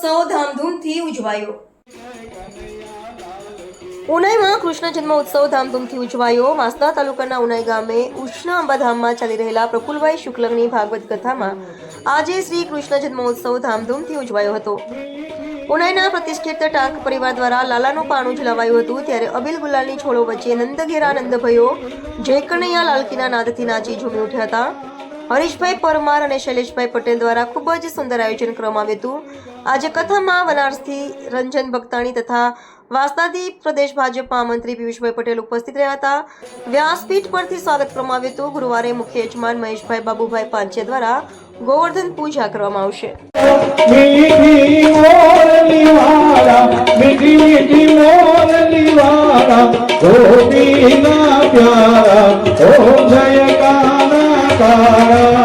ઉત્સવ ધામધૂમથી ઉજવાયો। ઉનાઈમાં કૃષ્ણ જન્મ ઉત્સવ ધામધૂમથી ઉજવાયો। વાંસદા તાલુકાના ઉનાઈ ગામે ઉષ્ણ અંબાધામમાં ચાલી રહેલા પ્રફુલભાઈ શુક્લની ભાગવત કથામાં આજે શ્રી કૃષ્ણ જન્મોત્સવ ધામધૂમથી ઉજવાયો હતો। ઉનાઈના પ્રતિષ્ઠિત ટાંક પરિવાર દ્વારા લાલાનું પાણું ઝુલાવાયું હતું, ત્યારે અબીલ ગુલાલની છોડો વચ્ચે નંદઘેરા નંદભયો જય કનૈયા લાલકીના નાદથી નાચી ઝૂમી ઉઠ્યા હતા। હરીશભાઈ પરમાર અને શૈલેષભાઈ પટેલ દ્વારા ખૂબ જ સુંદર આયોજન કરવામાં આવ્યું હતું। આજે કથામાં વનારસથી રંજન ભક્તાણી તથા વાંસદાથી પ્રદેશ ભાજપ મહામંત્રી પિયુષભાઈ પટેલ ઉપસ્થિત રહ્યા હતા। વ્યાસપીઠ પરથી સ્વાગત કરવામાં આવ્યું હતું। ગુરુવારે મુખ્ય યજમાન મહેશભાઈ બાબુભાઈ પાંચે દ્વારા ગોવર્ધન પૂજા કરવામાં આવશે। प्यारा ओम जय काना कारा